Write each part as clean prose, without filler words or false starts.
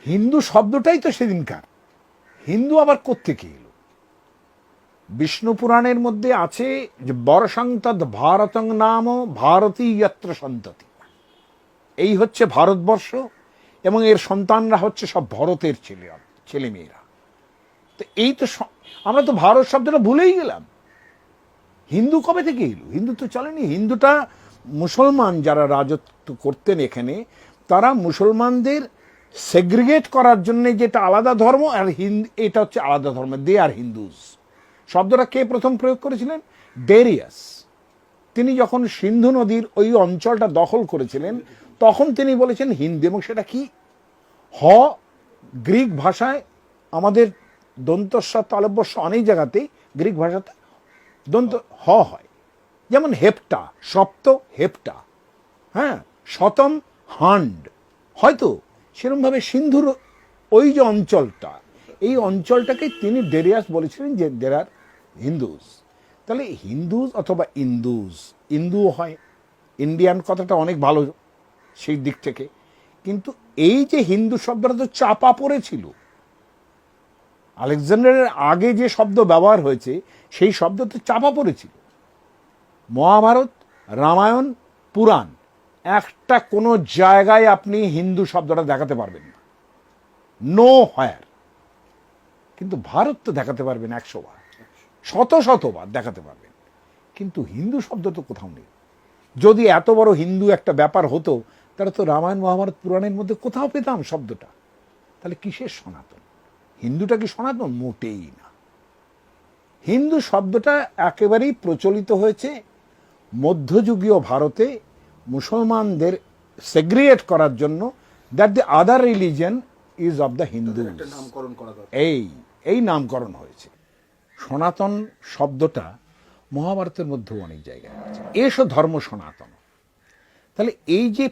হিন্দু শব্দটাই তো সেদিনকার। হিন্দু আবার কোত্থেকে এলো? বিষ্ণু পুরাণের মধ্যে আছে যে বর্ষং তদ ভারতং নাম ভারতী যত্র সন্ততি, এই হচ্ছে ভারতবর্ষ এবং এর সন্তানরা হচ্ছে সব ভরতের ছেলেমেয়েরা। তো এই তো আমরা তো ভারত শব্দটা ভুলেই গেলাম। হিন্দু কবে থেকে এলো? হিন্দু তো চলেনি। হিন্দুটা মুসলমান যারা রাজত্ব করতেন এখানে, তারা মুসলমানদের সেগ্রিগেট করার জন্য যেটা আলাদা ধর্ম আর এটা হচ্ছে আলাদা ধর্ম, দে আর হিন্দুজ। শব্দটা কে প্রথম প্রয়োগ করেছিলেন? ডেরিয়াস। তিনি যখন সিন্ধু নদীর ওই অঞ্চলটা দখল করেছিলেন তখন তিনি বলেছেন হিন্দু। এবং সেটা কি গ্রিক ভাষায়, আমাদের দন্তস্ব তালব্যস্য অনেক জায়গাতেই গ্রিক ভাষাতে দন্ত হয়, যেমন হেপ্টা, সপ্ত হেপ্টা, হ্যাঁ, শতম হান্ড। হয়তো সেরকমভাবে সিন্ধুর ওই যে অঞ্চলটা, এই অঞ্চলটাকে তিনি ডেরিয়াস বলেছিলেন যে দের আর হিন্দুজ। তাহলে হিন্দুজ অথবা ইন্দুজ, ইন্দুও হয়, ইন্ডিয়ান কথাটা অনেক ভালো সেই দিক থেকে। কিন্তু এই যে হিন্দু শব্দটা তো চাপা পড়েছিল। আলেকজান্ডারের আগে যে শব্দ ব্যবহার হয়েছে সেই শব্দ তো চাপা পড়েছিল। মহাভারত, রামায়ণ, পুরাণ, একটা কোনো জায়গায় আপনি হিন্দু শব্দটা দেখাতে পারবেন না, নো হায়ার। কিন্তু ভারত তো দেখাতে পারবেন 100 বার, শতবার দেখাতে পারবেন, কিন্তু হিন্দু শব্দ তো কোথাও নেই। যদি এত বড় হিন্দু একটা ব্যাপার হতো তাহলে তো রামায়ণ, মহাভারত, পুরাণের মধ্যে কোথাও পেতাম শব্দটা। তাহলে কিসের সনাতন? হিন্দুটা কি সনাতন? মোটেই না। হিন্দু শব্দটা একেবারেই প্রচলিত হয়েছে মধ্যযুগীয় ভারতে মুসলমানদের সেগ্রিগেট করার জন্য, that the other religion is of the Hindu, এই নামকরণ হয়েছে। সনাতন শব্দটা মহাভারতের মধ্যেও অনেক জায়গায় আছে, এসো ধর্ম সনাতন। তাহলে এই যে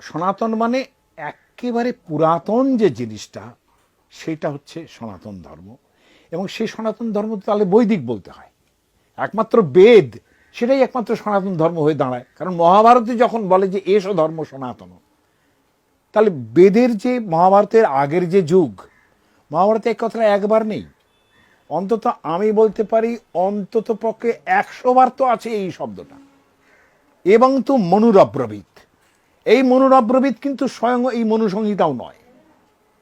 সনাতন মানে একেবারে পুরাতন যে জিনিসটা, সেটা হচ্ছে সনাতন ধর্ম। এবং সেই সনাতন ধর্ম তাহলে বৈদিক বলতে হয়। একমাত্র বেদ সেটাই একমাত্র সনাতন ধর্ম হয়ে দাঁড়ায়। কারণ মহাভারতে যখন বলে যে এসো ধর্ম সনাতন, তাহলে বেদের যে মহাভারতের আগের যে যুগ, মহাভারতে এক কথাটা একবার নেই, অন্তত আমি বলতে পারি অন্তত পক্ষে 100 বার তো আছে এই শব্দটা। এবং তো মনুরব্রবীত, এই মনুরব্রবীত কিন্তু স্বয়ং এই মনুসংহিতাও নয়।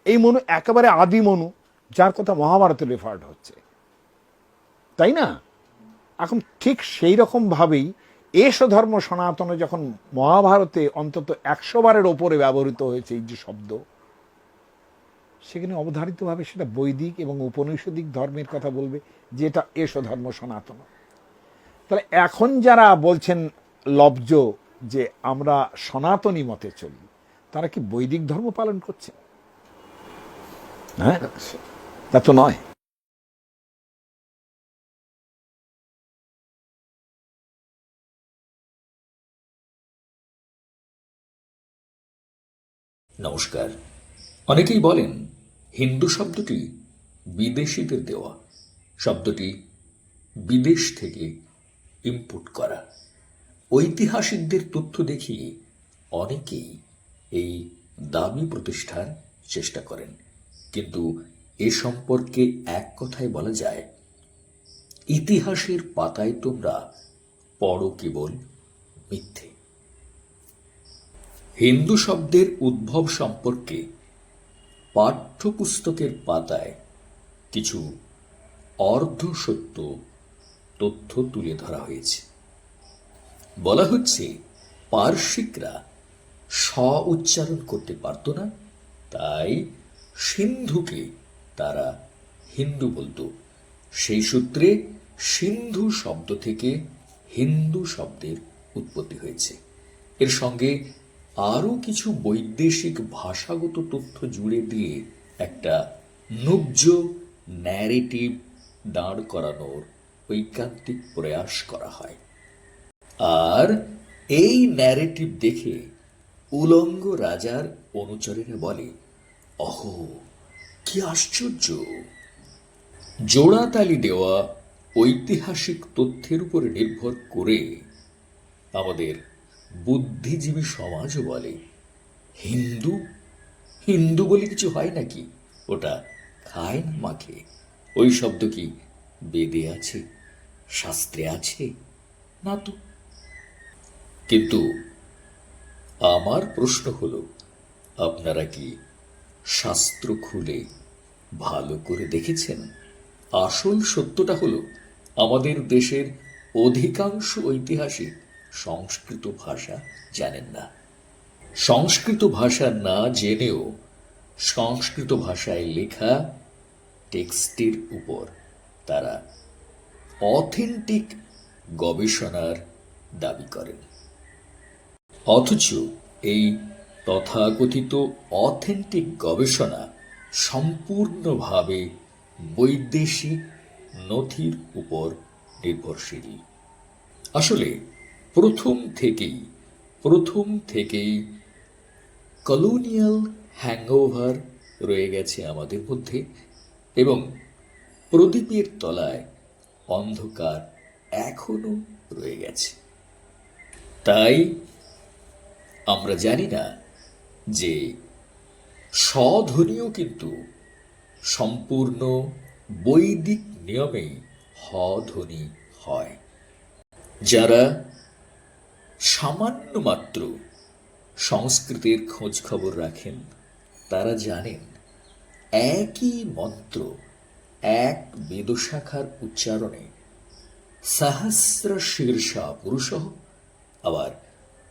এই মনু একেবারে আদি মনু, যার কথা মহাভারতে রেফার্ড হচ্ছে, তাই না? এখন ঠিক সেই রকম ভাবেই এসো ধর্ম সনাতনে যখন মহাভারতে অন্তত 100 বারের ওপরে ব্যবহৃত হয়েছে এই যে শব্দ, সেখানে অবধারিতভাবে সেটা বৈদিক এবং উপনিষদিক ধর্মের কথা বলবে, যেটা এসো ধর্ম সনাতন। তাহলে এখন যারা বলছেন লব্জ যে আমরা সনাতনী মতে চলি, তারা কি বৈদিক ধর্ম পালন করছে? হ্যাঁ, তা তো নয়। নমস্কার। অনেকেই বলেন হিন্দু শব্দটি বিদেশিদের দেওয়া, শব্দটি বিদেশ থেকে ইম্পোর্ট করা। ঐতিহাসিকদের তথ্য দেখিয়ে অনেকেই এই দাবি প্রতিষ্ঠার চেষ্টা করেন, কিন্তু এ সম্পর্কে এক কথায় বলা যায়, ইতিহাসের পাতায় তোমরা পড়ো কেবল মিথ্যে। হিন্দু শব্দের উদ্ভব সম্পর্কে পাঠ্যপুস্তকের পাতায় কিছু অর্ধসত্য তথ্য তুলে ধরা হয়েছে। বলা হচ্ছে পারসিকরা স উচ্চারণ করতে পারত না, তাই সিন্ধুকে তারা হিন্দু বলতো। সেই সূত্রে সিন্ধু শব্দ থেকে হিন্দু শব্দের উৎপত্তি হয়েছে। এর সঙ্গে আরও কিছু বৈদেশিক ভাষাগত তথ্য জুড়ে দিয়ে একটা নুব্জ ন্যারেটিভ দাঁড় করানোর ঐকান্তিক প্রয়াস করা হয়। আর এই ন্যারেটিভ দেখে উলঙ্গ রাজার অনুচরেরা বলে, অহো কি আশ্চর্য! জোড়াতালি দেওয়া ঐতিহাসিক তথ্যের উপর নির্ভর করে আমাদের বুদ্ধিজীবী সমাজও বলে, হিন্দু হিন্দু বলে কিছু হয় নাকি? ওটা খায় না মাখে। ওই শব্দ কি বেদে আছে, শাস্ত্রে আছে? না তো। কিন্তু আমার প্রশ্ন হলো, আপনারা কি শাস্ত্র খুলে ভালো করে দেখেছেন? আসল সত্যটা হলো, আমাদের দেশের অধিকাংশ ঐতিহাসিক সংস্কৃত ভাষা জানেন না। সংস্কৃত ভাষা না জেনেও সংস্কৃত ভাষায় লেখা টেক্সটের উপর তারা অথেন্টিক গবেষণার দাবি করেন। অথচ এই তথাকথিত অথেন্টিক গবেষণা সম্পূর্ণভাবে বৈদেশিক নথির উপর নির্ভরশীল। আসলে প্রথম থেকেই কলোনিয়াল হ্যাংওভার রয়ে গেছে আমাদের মধ্যে, এবং প্রদীপের তলায় অন্ধকার এখনো রয়ে গেছে। তাই আমরা জানি না যে স্বধ্বনিও কিন্তু সম্পূর্ণ বৈদিক নিয়মেই হ ধ্বনি হয়। যারা সামান্য মাত্র সংস্কৃতের খোঁজ খবর রাখেন তারা জানেন, একই মন্ত্র এক বেদশাখার উচ্চারণে সহস্র শীর্ষা পুরুষ, আবার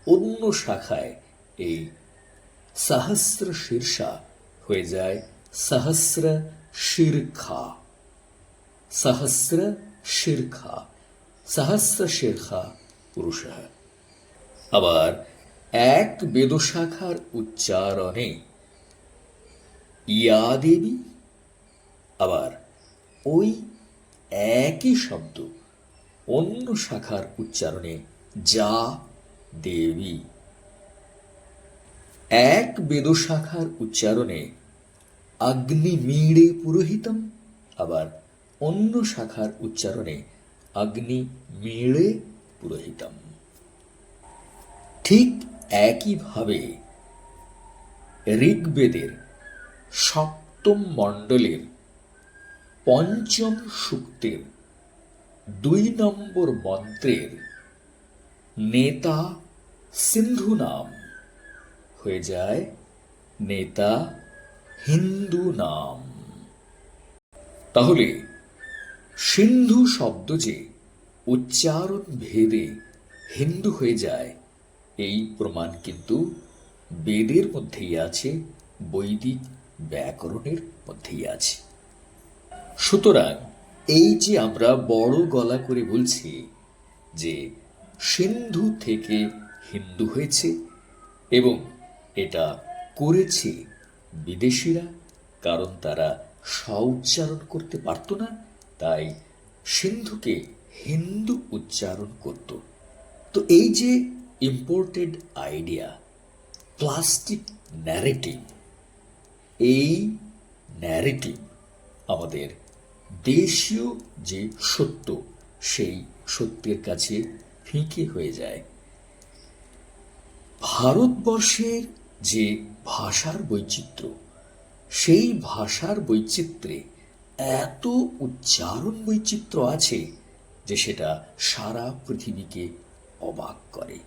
অন্য শাখায় এই সহস্র শীর্ষা হয়ে যায় সহস্র শীর্ষা। সহস্র শীর্ষা, সহস্র শীর্ষা পুরুষ। আবার এক বেদশাখার উচ্চারণে ইয়া দেবী, আবার ওই একই শব্দ অন্য শাখার উচ্চারণে যা দেবী। এক বেদশাখার উচ্চারণে অগ্নিমীড়ে পুরোহিতম, আবার অন্য শাখার উচ্চারণে অগ্নিমীড়ে পুরোহিতম। ঠিক একইভাবে ঋগ্বেদের সপ্তম মণ্ডলের পঞ্চম সূক্তের 2 নম্বর মন্ত্রের নেতা সিন্ধু নাম হয়ে যায় নেতা হিন্দু নাম। তাহলে সিন্ধু শব্দ যে উচ্চারণ ভেদে হিন্দু হয়ে যায়, এই প্রমাণ কিন্তু বেদের মধ্যেই আছে, বৈদিক ব্যাকরণের মধ্যেই আছে। সুতরাং এই যে আমরা বড় গলা করে বলছি যে সিন্ধু থেকে হিন্দু হয়েছে, এবং এটা করেছে বিদেশিরা, কারণ তারা স্ব-উচ্চারণ করতে পারত না, তাই সিন্ধুকে হিন্দু উচ্চারণ করত। তো এই যে ইম্পোর্টেড আইডিয়া, প্লাস্টিক ন্যারেটিভ, এই ন্যারেটিভ আমাদের দেশীয় যে সত্য, সেই সত্যের কাছে ফিকে হয়ে যায়। ভারতবর্ষের যে ভাষার বৈচিত্র্য, সেই ভাষার বৈচিত্র্যে এত উচ্চারণ বৈচিত্র্য আছে যে সেটা সারা পৃথিবীকে অবাক করে।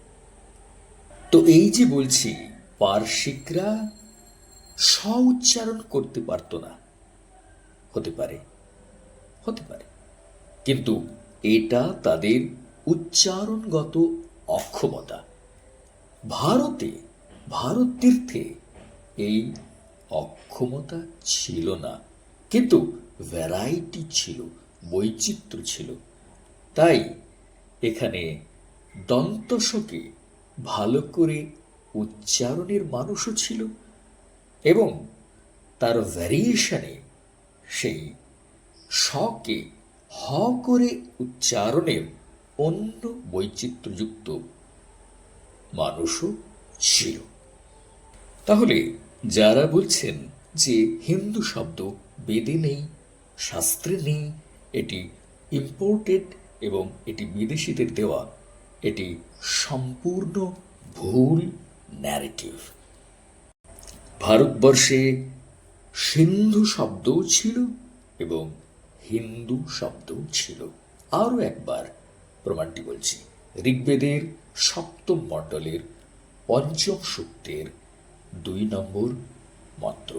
তো এই যে বলছি, পারসিকরা স্ব-উচ্চারণ করতে পারত না, হতে পারে, কিন্তু এটা তাদের উচ্চারণগত অক্ষমতা। ভারত তীর্থে এই অক্ষমতা ছিল না, কিন্তু ভ্যারাইটি ছিল, বৈচিত্র্য ছিল। তাই এখানে দন্তস্বকে ভালো করে উচ্চারণের মানুষও ছিল, এবং তার ভ্যারিয়েশনে সেই শকে হ করে উচ্চারণের অন্য বৈচিত্র্যযুক্ত মানুষও ছিল। তাহলে যারা বলছেন যে হিন্দু শব্দ বেদে নেই, শাস্ত্রে নেই, এটি ইম্পোর্টেড এবং এটি বিদেশিদের দেওয়া, এটি সম্পূর্ণ ভুল ন্যারেটিভ। ভারতবর্ষে সিন্ধু শব্দও ছিল এবং হিন্দু শব্দও ছিল। আরও একবার প্রমাণটি বলছি। ঋগ্বেদের সপ্তম মণ্ডলের পঞ্চম সূক্তের 2 নম্বর মন্ত্র,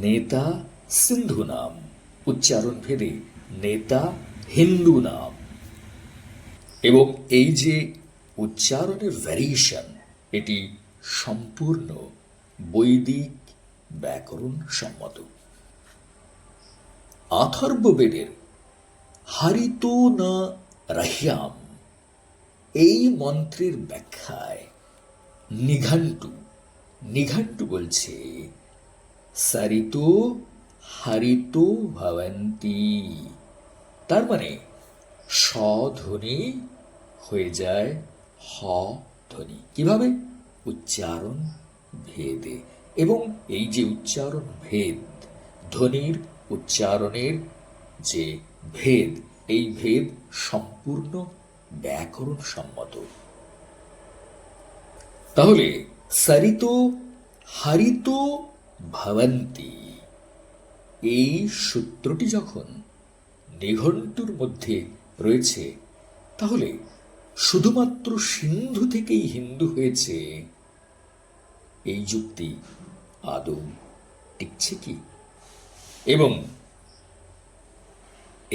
নেতা সিন্ধু নাম, উচ্চারণ ভেদে নেতা হিন্দু নাম। এবং এই যে উচ্চারণের ভ্যারিয়েশন, এটি সম্পূর্ণ বৈদিক ব্যাকরণ সম্মত। অথর্ববেদের হরিতো না রাহ্যাম এই মন্ত্রের ব্যাখ্যায় নিঘণ্টু বলছে সারিতো হরিতো ভবন্তি, তার মানে স্বধ্বনি হয়ে যায় হ ধ্বনি। কিভাবে? উচ্চারণ ভেদে। এবং এই যে উচ্চারণ ভেদ, ধ্বনির উচ্চারণের যে ভেদ, এই ভেদ সম্পূর্ণ ব্যাকরণ সম্মত। তাহলে সরিতো হরিতো ভবন্তি এই সূত্রটি যখন নিঘণ্টুর মধ্যে রয়েছে, তাহলে শুধুমাত্র সিন্ধু থেকেই হিন্দু হয়েছে, এই যুক্তি আদৌ টিকছে কি? এবং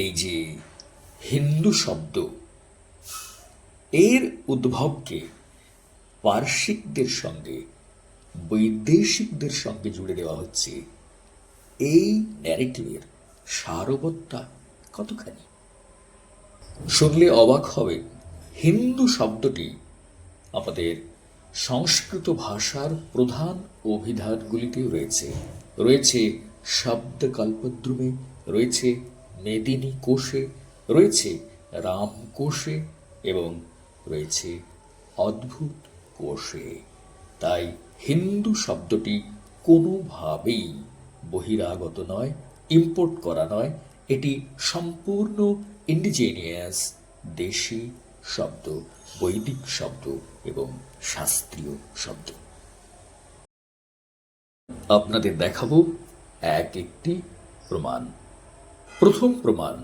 এই যে হিন্দু শব্দ, এর উদ্ভবকে পার্শ্বিকদের সঙ্গে, বৈদেশিকদের সঙ্গে জুড়ে দেওয়া হচ্ছে। এই ন্যারেটিভের সারবত্তা কতখানি? শুনলে অবাক হবে, হিন্দু শব্দটি আমাদের সংস্কৃত ভাষার প্রধান অভিধানগুলিতেও রয়েছে শব্দ কল্পদ্রুমে, রয়েছে মেদিনী কোষে, রয়েছে রামকোষে এবং রয়েছে অদ্ভুত কোষে। তাই হিন্দু শব্দটি কোনোভাবেই বহিরাগত নয়, ইম্পোর্ট করা নয়, এটি সম্পূর্ণ ইন্ডিজেনিয়াস দেশি শব্দ, বৈদিক শব্দ এবং শাস্ত্রীয় শব্দ। আপনাদের দেখাবো একটি প্রমাণ। প্রথম প্রমাণ,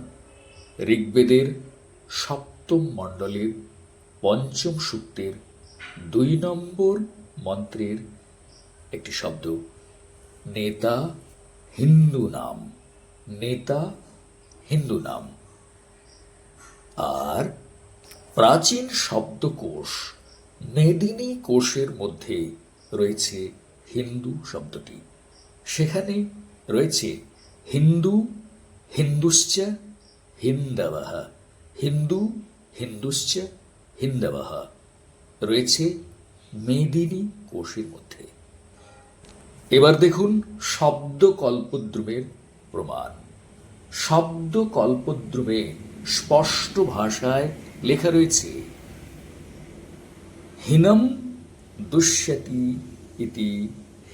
ঋগ্বেদের সপ্তম মণ্ডলের পঞ্চম সূক্তের 2 নম্বর মন্ত্রের একটি শব্দ, নেতা হিন্দু নাম। নেতা হিন্দু নাম। আর প্রাচীন শব্দকোষ মেদিনী কোষের মধ্যে রয়েছে হিন্দু শব্দটি। সেখানে রয়েছে হিন্দু, হিন্দুশ্চ হিন্দবঃ, হিন্দু, হিন্দুশ্চ হিন্দবঃ, রয়েছে মেদিনী কোষের মধ্যে। এবার দেখুন শব্দ কল্পদ্রুমের প্রমাণ। শব্দ কল্পদ্রুমে স্পষ্ট ভাষায় লেখা রয়েছে হীনম দুষ্যতি ইতি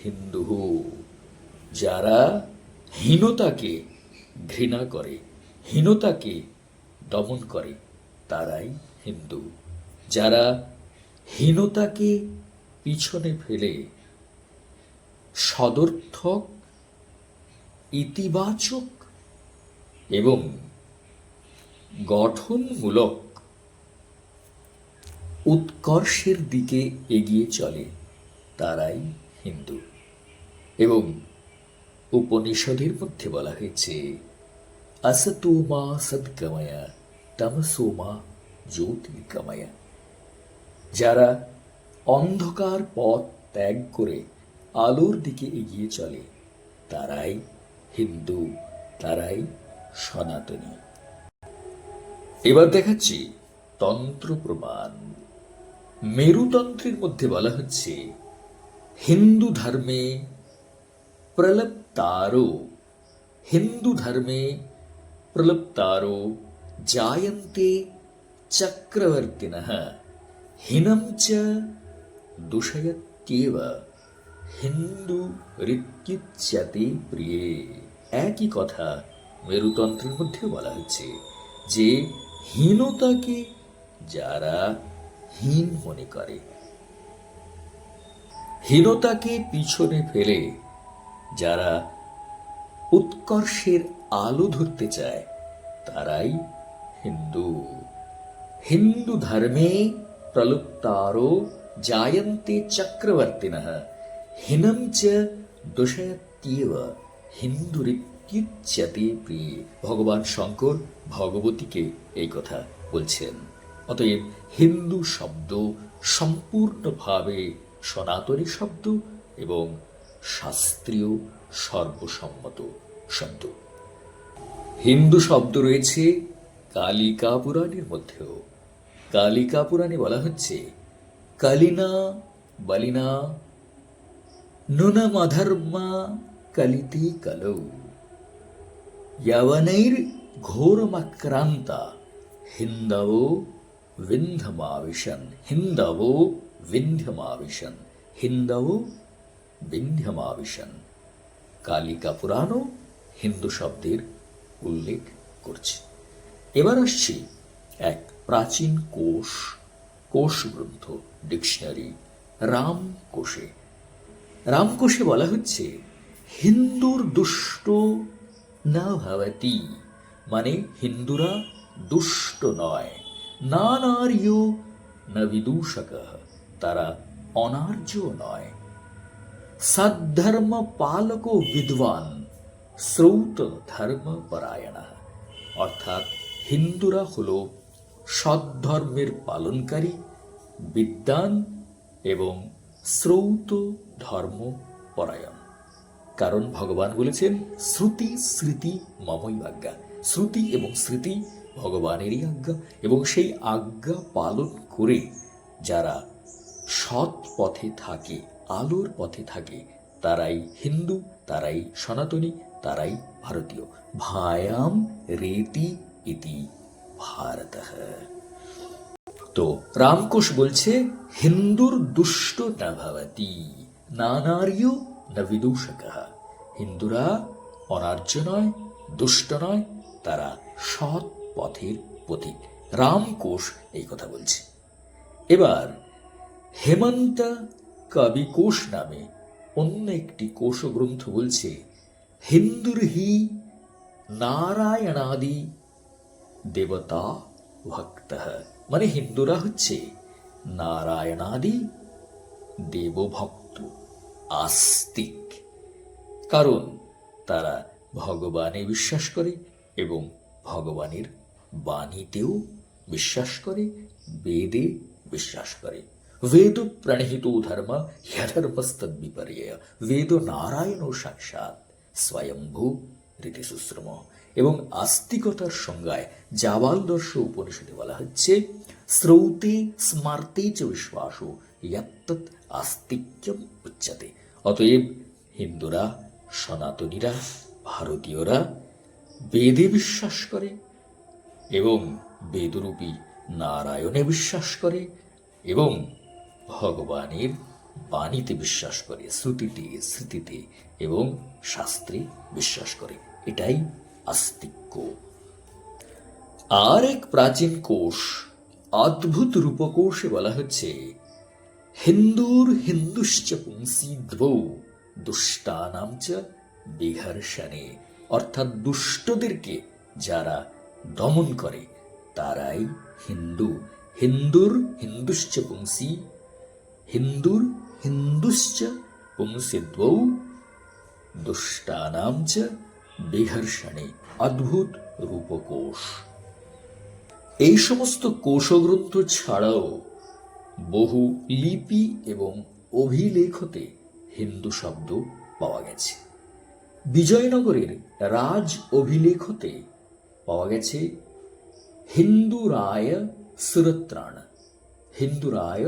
হিন্দুঃ, যারা হীনতাকে ঘৃণা করে, হীনতাকে দমন করে, তারাই হিন্দু। যারা হীনতাকে পিছনে ফেলে সদর্থক, ইতিবাচক এবং গঠনমূলক উৎকর্ষের দিকে এগিয়ে চলে, তারাই হিন্দু। এবং উপনিষদের মধ্যে বলা হয়েছে असतो मा सद्गमय तमसो मा ज्योतिर्गमय, যারা অন্ধকার পথ ত্যাগ করে আলোর দিকে এগিয়ে চলে, তারাই হিন্দু, তারাই সনাতনী। এবার দেখাচ্ছি তন্ত্র প্রমাণ। মেরুতন্ত্রের মধ্যে বলা হচ্ছে হিন্দু ধর্মে প্রলপ্তারো, হিন্দু ধর্মে প্রলপ্তারো জায়ন্তে চক্রবর্তিনঃ হীনম চ দূষয়ত্যেব হিন্দু ঋত্যুচ্যতে প্রিয়ে। একই কথা মেরুতন্ত্রের মধ্যে বলা হচ্ছে যে হীনতাকে যারা হীন মনে করে, হীনতাকে পিছনে ফেলে যারা উৎকর্ষের আলো ধরতে চায় তারাই হিন্দু। হিন্দু ধর্মে প্রলুপ্তারো জায়ন্তে চক্রবর্তিনঃ হিনম চ দোষয়ত্যেব হিন্দুরিত্যুচ্যতে প্রিয়ে। ভগবান শঙ্কর ভগবতীকে এই কথা বলছেন। অতএব হিন্দু শব্দ সম্পূর্ণভাবে সনাতনী শব্দ এবং শাস্ত্রীয় সর্বসম্মত শব্দ। হিন্দু শব্দ রয়েছে কালিকা পুরাণের মধ্যেও। কালিকা পুরাণে বলা হচ্ছে কালিনা বলিনা নুনমধর্মা কলিতি কলৌ यवनैर घोरमक्रांता हिंदवो विंध्यमाविशन हिंदवो विंध्यमाविशन हिंदवो विंध्यमाविशन। কালিকা পুরাণও হিন্দু শব্দের উল্লেখ করছে। এবার আসছি এক প্রাচীন কোষ গ্রন্থ ডিকশনারি রামকোষে। রামকোষে বলা হচ্ছে হিন্দুর দুষ্ট না ভবতি, মানে হিন্দুরা দুষ্ট নয়। না নার্য না বিদূষকঃ, তারা অনার্য নয়। সদ্ধর্ম পালকো বিদ্বান শ্রৌত ধর্ম পরায়ণঃ, অর্থাৎ হিন্দুরা হলো সদ্ধর্মের পালনকারী, বিদ্বান এবং শ্রৌত ধর্ম পরায়ণ। কারণ ভগবান বলেছেন শ্রুতি স্মৃতি মমই আজ্ঞা। শ্রুতি এবং স্মৃতি ভগবানেরই আজ্ঞা, এবং সেই আজ্ঞা পালন করে যারা সৎ পথে থাকে, আলোর পথে থাকে, তারাই হিন্দু, তারাই সনাতনী, তারাই ভারতীয়। ভায়াম রেতি ইতি ভারতঃ। তো রামকোষ বলছে হিন্দুর দুষ্ট না ভবতি, না নার্য না বিদূষকঃ, হিন্দুরা অনার্য নয়, দুষ্ট নয়, তারা সৎ পথের পথিক। রামকোষ এই কথা বলছে। এবার হেমন্ত কবি কোষ নামে অন্য একটি কোষ গ্রন্থ বলছে হিন্দুর হি নারায়ণাদি দেবতা ভক্ত, মানে হিন্দুরা হচ্ছে নারায়ণাদি দেবভক্ত, আস্তিক। কারণ তারা ভগবানে বিশ্বাস করে এবং ভগবানের বাণীতেও বিশ্বাস করে, বেদে বিশ্বাস করে। বেদ প্রণহিত ধর্ম হ্যধর্মস্তদ বিপর্যয়, বেদ নারায়ণ সাক্ষাৎ স্বয়ম্ভু রীতি সুশ্রম। এবং আস্তিকতার সংজ্ঞায় জাবালদর্শ উপনিষদে বলা হচ্ছে শ্রৌতে স্মার্তে চ বিশ্বাসো ইয়াত্তৎ আস্তিক্যম উচ্যতে। অতএব হিন্দুরা, সনাতনীরা, ভারতীয়রা বেদে বিশ্বাস করে এবং বেদরূপী নারায়ণে বিশ্বাস করে এবং ভগবানের বাণীতে বিশ্বাস করে, শ্রুতিতে, স্মৃতিতে এবং শাস্ত্রে বিশ্বাস করে। এটাই আস্তিক্য। আর এক প্রাচীন কোষ অদ্ভুত রূপকোষে বলা হচ্ছে হিন্দুর হিন্দুশ্চ পুংসি দ্বৌ দুষ্টানাম চ বিঘর্ষণে, অর্থাৎ দুষ্টদেরকে যারা দমন করে তারাই হিন্দু। হিন্দুর হিন্দুশ্চ পুংসি, হিন্দুর হিন্দুশ্চ পুংসি দ্বৌ দুষ্টানাম চ বিঘর্ষণে। অদ্ভুত রূপকোষ। এই সমস্ত কোষগ্রন্থ ছাড়াও বহু লিপি এবং অভিলেখতে হিন্দু শব্দ পাওয়া গেছে। বিজয়নগরের রাজ অভিলেখতে পাওয়া গেছে হিন্দুরায় সুরত্রাণ, হিন্দুরায়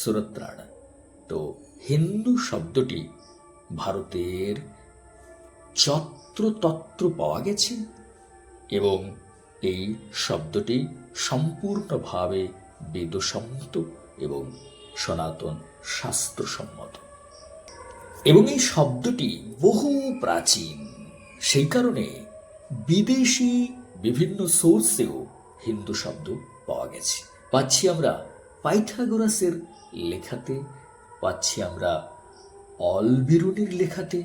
সুরত্রাণ। তো হিন্দু শব্দটি ভারতের যত্রতত্র পাওয়া গেছে এবং এই শব্দটি সম্পূর্ণভাবে বেদসম্মত এবং সনাতন শাস্ত্রসম্মত। এবং এই শব্দটি বহু প্রাচীন, সেই কারণে বিদেশি বিভিন্ন সোর্সেও হিন্দু শব্দ পাওয়া গেছে। পাচ্ছি আমরা পাইথাগোরাসের লেখাতে, পাচ্ছি আমরা অলবিরুনির লেখাতে,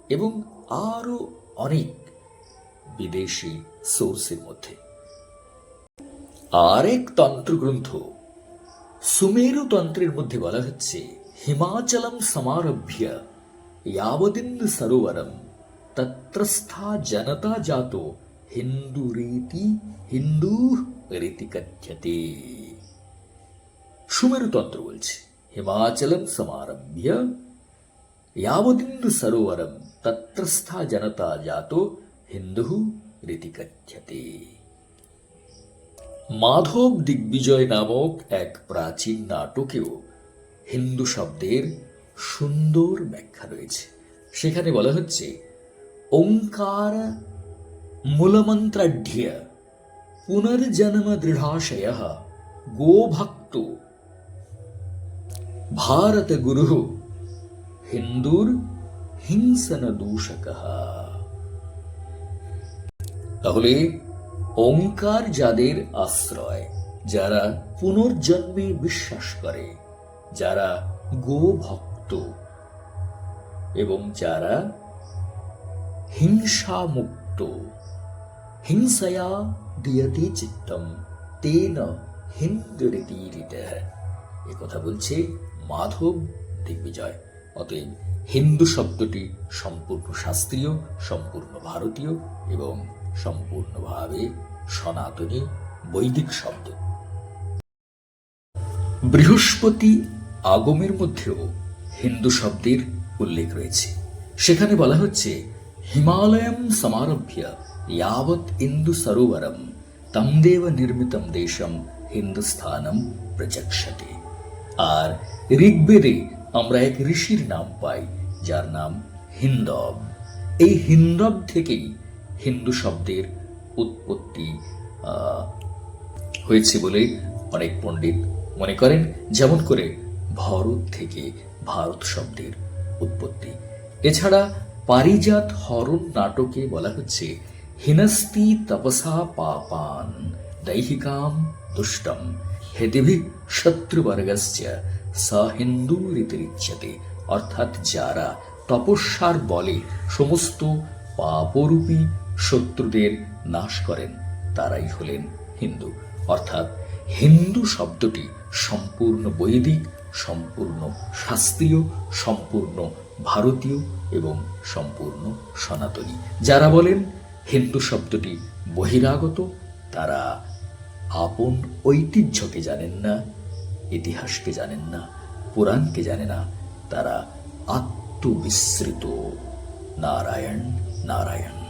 এবং আরো অনেক বিদেশি সোর্সের মধ্যে। আরেক তন্ত্রগ্রন্থ সুমেরু তন্ত্রের মধ্যে বলা হচ্ছে, হিমাচলম সমারভ্য यावदिन्दु सरोवरम तत्रस्था जनता जातो हिंदू রীতি কথ্যতে। সুমেরু তন্ত্র বলছে, হিমাচলম সমারভ্য यावदिन्दु सरोवरम तत्रस्था जनता जातो हिंदू রীতি কথ্যতে। মাধব দিগ্বিজয় নামক এক প্রাচীন নাটকেও হিন্দু শব্দের সুন্দর ব্যাখ্যা রয়েছে। সেখানে বলা হচ্ছে, ওঙ্কার মূলমন্ত্রাঢ্য পুনর্জন্ম দৃঢ়াশয় গোভক্ত ভারত গুরু হিন্দুর হিংসন দূষক। তাহলে ওঙ্কার যাদের আশ্রয়, যারা পুনর্জন্মে বিশ্বাস করে, যারা গোভক্ত এবং যারা হিংসা মুক্ত, হিংসয়া দিয়তে চিত্তম তেন হিন্দুরীতিরিতঃ, এ কথা বলছে মাধব দিগ্বিজয়। অতএব হিন্দু শব্দটি সম্পূর্ণ শাস্ত্রীয়, সম্পূর্ণ ভারতীয় এবং সম্পূর্ণভাবে সনাতনী বৈদিক শব্দ। বৃহস্পতি আগমের মধ্যেও হিন্দু শব্দের উল্লেখ রয়েছে। সেখানে বলা হচ্ছে, হিমালয়ম সমারভ্য यावत् ইন্দু সরোবরম তমদেব নির্মিতম দেশম হিন্দুস্থানম প্রচক্ষতে। আর ঋগ্বেদে আমরা এক ঋষির নাম পাই, যার নাম হিন্দব। এই হিন্দব থেকেই হিন্দু শব্দের উৎপত্তি হয়েছে বলে অনেক পণ্ডিত মনে করেন। যেমন করে ভরত থেকে ভারত শব্দের উৎপত্তি। এছাড়া পারিজাত হরণ নাটকে বলা হচ্ছে, হিনস্তি তপসা পাপান দৈহিকাম দুষ্টম হেদিভি শত্রুবর্গস্য স হিন্দু রীতিরিচ্যতে। অর্থাৎ যারা তপস্যার বলে সমস্ত পাপরূপী শত্রুদের নাশ করেন, তারাই হলেন হিন্দু। অর্থাৎ হিন্দু শব্দটি সম্পূর্ণ বৈদিক, সম্পূর্ণ শাস্ত্রীয়, সম্পূর্ণ ভারতীয় এবং সম্পূর্ণ সনাতনী। যারা বলেন হিন্দু শব্দটি বহিরাগত, তারা আপন ঐতিহ্যকে জানেন না, ইতিহাসকে জানেন না, পুরাণকে জানে না, তারা আত্মবিস্মৃত। নারায়ণ নারায়ণ।